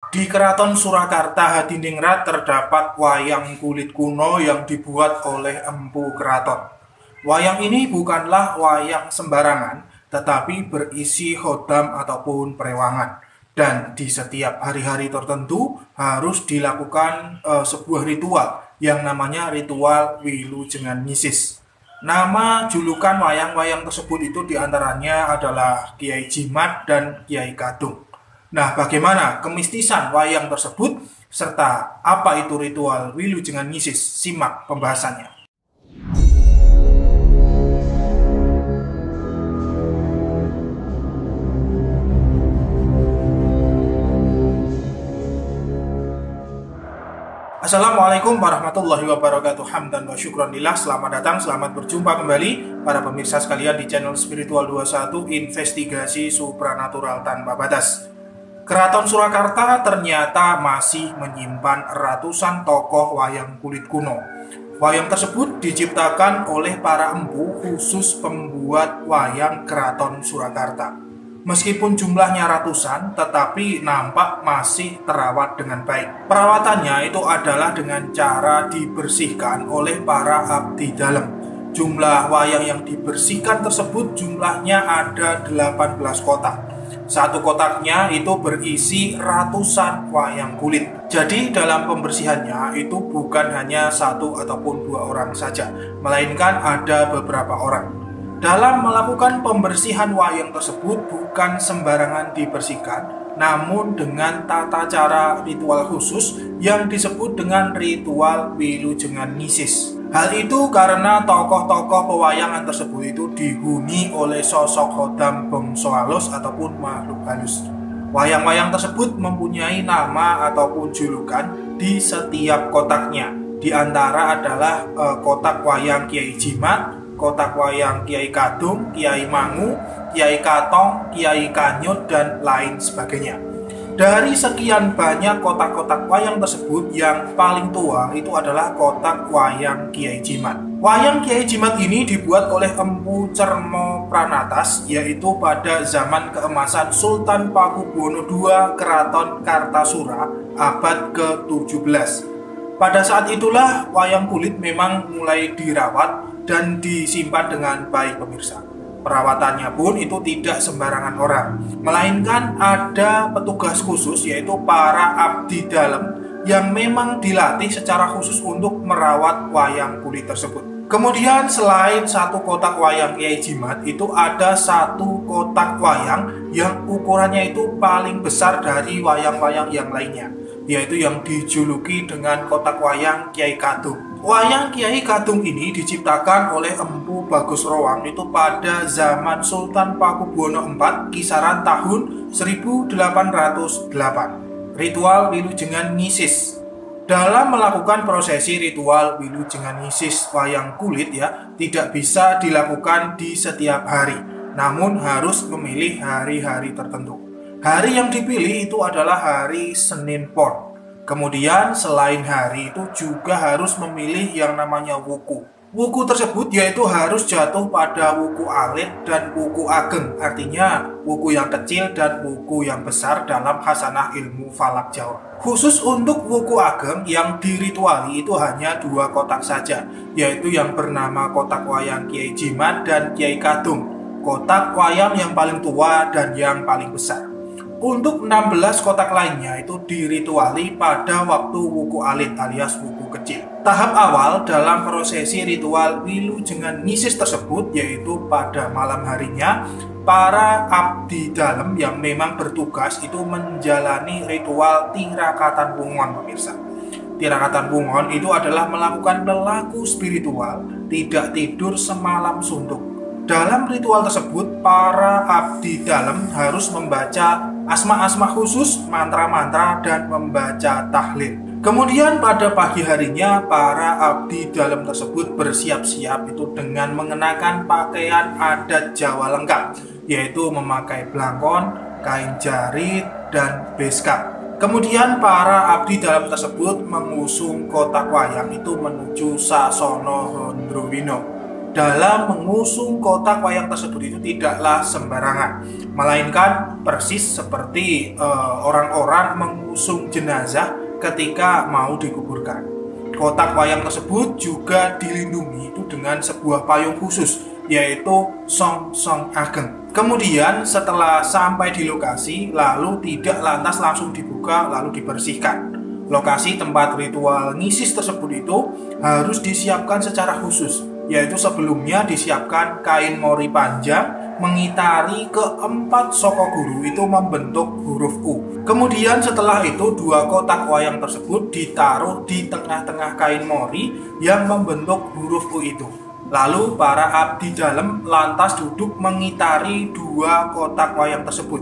Di Keraton Surakarta Hadiningrat terdapat wayang kulit kuno yang dibuat oleh Empu Keraton. Wayang ini bukanlah wayang sembarangan, tetapi berisi khodam ataupun perewangan. Dan di setiap hari-hari tertentu harus dilakukan sebuah ritual yang namanya ritual Wilujengan Nyisis. Nama julukan wayang-wayang tersebut itu diantaranya adalah Kiai Jimat dan Kiai Kadung. Nah, bagaimana kemistisan wayang tersebut serta apa itu ritual Wilujengan Nyisis? Simak pembahasannya. Assalamualaikum warahmatullahi wabarakatuh. Hamdan wa syukran lillah. Selamat datang, selamat berjumpa kembali para pemirsa sekalian di channel Spiritual 21 Investigasi Supranatural Tanpa Batas. Keraton Surakarta ternyata masih menyimpan ratusan tokoh wayang kulit kuno. Wayang tersebut diciptakan oleh para empu khusus pembuat wayang Keraton Surakarta. Meskipun jumlahnya ratusan, tetapi nampak masih terawat dengan baik. Perawatannya itu adalah dengan cara dibersihkan oleh para abdi dalam. Jumlah wayang yang dibersihkan tersebut jumlahnya ada 18 kotak. Satu kotaknya itu berisi ratusan wayang kulit. Jadi dalam pembersihannya itu bukan hanya satu ataupun dua orang saja, melainkan ada beberapa orang. Dalam melakukan pembersihan wayang tersebut bukan sembarangan dibersihkan, namun dengan tata cara ritual khusus yang disebut dengan ritual Wilujengan Nyisis. Hal itu karena tokoh-tokoh pewayangan tersebut itu dihuni oleh sosok khodam bangsa halus ataupun makhluk halus. Wayang-wayang tersebut mempunyai nama ataupun julukan di setiap kotaknya. Di antara adalah kotak wayang Kiai Jimat, kotak wayang Kiai Kadung, Kiai Mangu, Kiai Katong, Kiai Kanyut, dan lain sebagainya. Dari sekian banyak kotak-kotak wayang tersebut, yang paling tua itu adalah kotak wayang Kiai Jimat. Wayang Kiai Jimat ini dibuat oleh Empu Cermo Pranatas, yaitu pada zaman keemasan Sultan Pakubuwono II Keraton Kartasura abad ke-17. Pada saat itulah wayang kulit memang mulai dirawat dan disimpan dengan baik, pemirsa. Perawatannya pun itu tidak sembarangan orang, melainkan ada petugas khusus yaitu para abdi dalam yang memang dilatih secara khusus untuk merawat wayang kulit tersebut. Kemudian selain satu kotak wayang Kiai Jimat, itu ada satu kotak wayang yang ukurannya itu paling besar dari wayang-wayang yang lainnya, yaitu yang dijuluki dengan kotak wayang Kiai Kadung. Wayang Kiai Kadung ini diciptakan oleh Empu Bagus Roang itu pada zaman Sultan Pakubuwono IV kisaran tahun 1808. Ritual Wilujengan Nyisis. Dalam melakukan prosesi ritual Wilujengan Nyisis wayang kulit tidak bisa dilakukan di setiap hari, namun harus memilih hari-hari tertentu. Hari yang dipilih itu adalah hari Senin Pon. Kemudian selain hari itu juga harus memilih yang namanya wuku. Wuku tersebut yaitu harus jatuh pada wuku alit dan wuku ageng, artinya wuku yang kecil dan wuku yang besar dalam khasanah ilmu falak Jawa. Khusus untuk wuku ageng yang dirituali itu hanya dua kotak saja, yaitu yang bernama kotak wayang Kiai Jimat dan Kiai Kadung, kotak wayang yang paling tua dan yang paling besar. Untuk 16 kotak lainnya itu dirituali pada waktu wuku alit alias wuku kecil. Tahap awal dalam prosesi ritual Wilujengan Nyisis tersebut yaitu pada malam harinya para abdi dalam yang memang bertugas itu menjalani ritual tirakatan pungon, pemirsa. Tirakatan pungon itu adalah melakukan perilaku spiritual tidak tidur semalam suntuk. Dalam ritual tersebut, para abdi dalam harus membaca asma-asma khusus, mantra-mantra, dan membaca tahlil. Kemudian pada pagi harinya, para abdi dalam tersebut bersiap-siap itu dengan mengenakan pakaian adat Jawa lengkap, yaitu memakai blangkon, kain jarit, dan beskap. Kemudian para abdi dalam tersebut mengusung kotak wayang itu menuju Sasono Hondrowino. dalam mengusung kotak wayang tersebut itu tidaklah sembarangan, melainkan persis seperti orang-orang mengusung jenazah ketika mau dikuburkan. Kotak wayang tersebut juga dilindungi itu dengan sebuah payung khusus, yaitu Song Ageng. Kemudian setelah sampai di lokasi, lalu tidak lantas langsung dibuka lalu dibersihkan. Lokasi tempat ritual ngisis tersebut itu harus disiapkan secara khusus, yaitu sebelumnya disiapkan kain mori panjang mengitari keempat soko guru itu membentuk huruf U. Kemudian setelah itu 2 kotak wayang tersebut ditaruh di tengah-tengah kain mori yang membentuk huruf U itu. Lalu para abdi dalam lantas duduk mengitari 2 kotak wayang tersebut.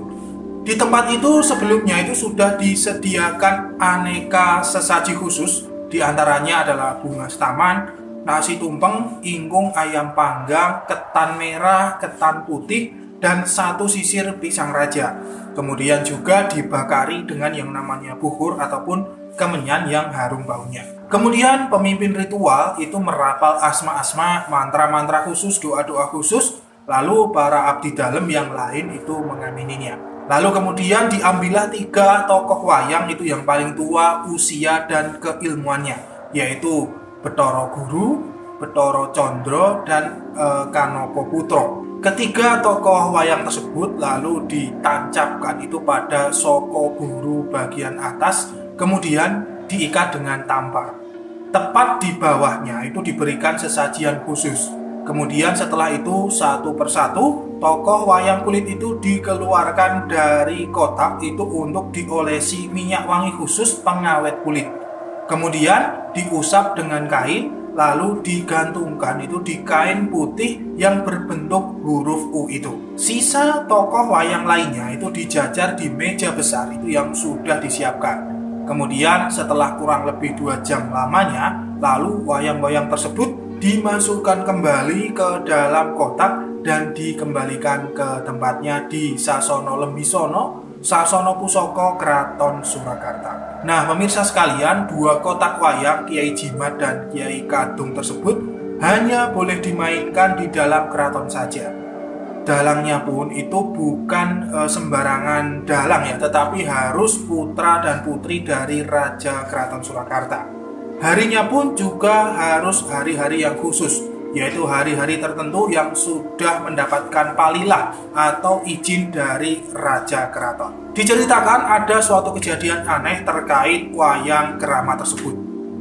Di tempat itu sebelumnya itu sudah disediakan aneka sesaji khusus, diantaranya adalah bunga setaman, nasi tumpeng, ingkung ayam panggang, ketan merah, ketan putih, dan 1 sisir pisang raja. Kemudian juga dibakari dengan yang namanya buhur ataupun kemenyan yang harum baunya. Kemudian pemimpin ritual itu merapal asma-asma, mantra-mantra khusus, doa-doa khusus, lalu para abdi dalam yang lain itu mengamininya. Lalu kemudian diambillah 3 tokoh wayang itu yang paling tua usia dan keilmuannya, yaitu Bathara Guru, Bathara Candra, dan Kanaka Putra. Ketiga tokoh wayang tersebut lalu ditancapkan itu pada soko guru bagian atas, kemudian diikat dengan tampar. Tepat di bawahnya itu diberikan sesajian khusus. Kemudian setelah itu satu persatu tokoh wayang kulit itu dikeluarkan dari kotak itu untuk diolesi minyak wangi khusus pengawet kulit. Kemudian diusap dengan kain, lalu digantungkan itu di kain putih yang berbentuk huruf U itu. Sisa tokoh wayang lainnya itu dijajar di meja besar itu yang sudah disiapkan. Kemudian setelah kurang lebih 2 jam lamanya, lalu wayang-wayang tersebut dimasukkan kembali ke dalam kotak dan dikembalikan ke tempatnya di Sasono Lembisono, Sasono Pusaka, Kraton Surakarta. Nah, pemirsa sekalian, 2 kotak wayang Kiai Jimat dan Kiai Kadung tersebut hanya boleh dimainkan di dalam keraton saja. Dalangnya pun itu bukan sembarangan dalang ya, tetapi harus putra dan putri dari Raja Kraton Surakarta. Harinya pun juga harus hari-hari yang khusus, yaitu hari-hari tertentu yang sudah mendapatkan palilah atau izin dari Raja Keraton. Diceritakan ada suatu kejadian aneh terkait wayang keramat tersebut.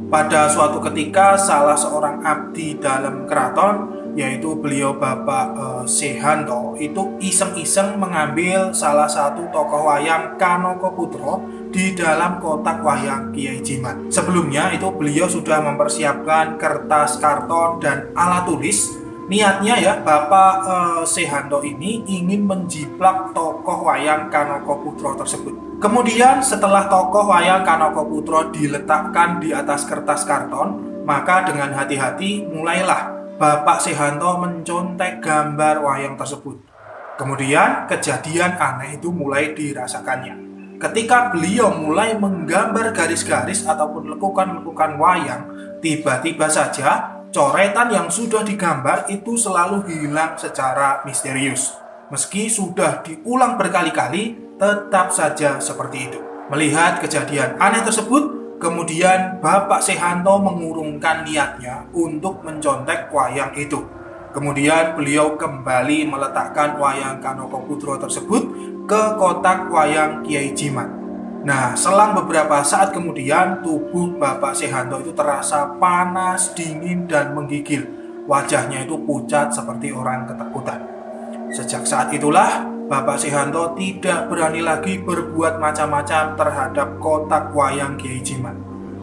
Pada suatu ketika salah seorang abdi dalam keraton, yaitu beliau Bapak Sehanto, itu iseng-iseng mengambil salah satu tokoh wayang Kanaka Putra di dalam kotak wayang Kiai Jimat. Sebelumnya itu beliau sudah mempersiapkan kertas, karton, dan alat tulis. Niatnya ya, Bapak Sehanto ini ingin menjiplak tokoh wayang Kanaka Putra tersebut. Kemudian setelah tokoh wayang Kanaka Putra diletakkan di atas kertas karton, maka dengan hati-hati mulailah Bapak Sehanto mencontek gambar wayang tersebut. Kemudian kejadian aneh itu mulai dirasakannya. Ketika beliau mulai menggambar garis-garis ataupun lekukan-lekukan wayang, tiba-tiba saja coretan yang sudah digambar itu selalu hilang secara misterius. Meski sudah diulang berkali-kali, tetap saja seperti itu. Melihat kejadian aneh tersebut, kemudian Bapak Sehanto mengurungkan niatnya untuk mencontek wayang itu. Kemudian beliau kembali meletakkan wayang Kanaka Putra tersebut ke kotak wayang Kiai Jimat. Nah, selang beberapa saat kemudian tubuh Bapak Sehanto itu terasa panas, dingin, dan menggigil. Wajahnya itu pucat seperti orang ketakutan. Sejak saat itulah Bapak Sehanto tidak berani lagi berbuat macam-macam terhadap kotak wayang Kiai Jimat.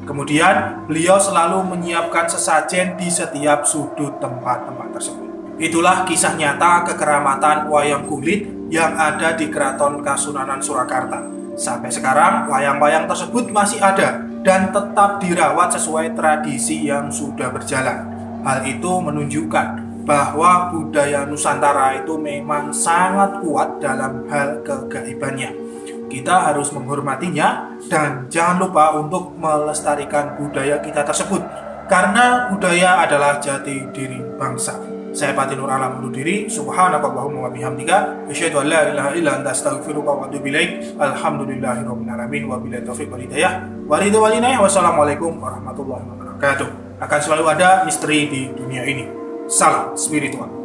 Kemudian beliau selalu menyiapkan sesajen di setiap sudut tempat-tempat tersebut. Itulah kisah nyata kekeramatan wayang kulit yang ada di Keraton Kasunanan Surakarta. Sampai sekarang wayang-wayang tersebut masih ada dan tetap dirawat sesuai tradisi yang sudah berjalan. Hal itu menunjukkan bahwa budaya Nusantara itu memang sangat kuat dalam hal kegaibannya. Kita harus menghormatinya dan jangan lupa untuk melestarikan budaya kita tersebut, karena budaya adalah jati diri bangsa. Saya Pati Nur Alam undur diri. Subhanakallahumma wa bihamdika asyhadu an la ilaha illa anta astaghfiruka wa atubu ilaik. Alhamdulillahirabbil alamin wa billahi taufiq wal hidayah. Wa ridho wal inayah. Wassalamualaikum warahmatullahi wabarakatuh. Akan selalu ada misteri di dunia ini. Salam spiritual.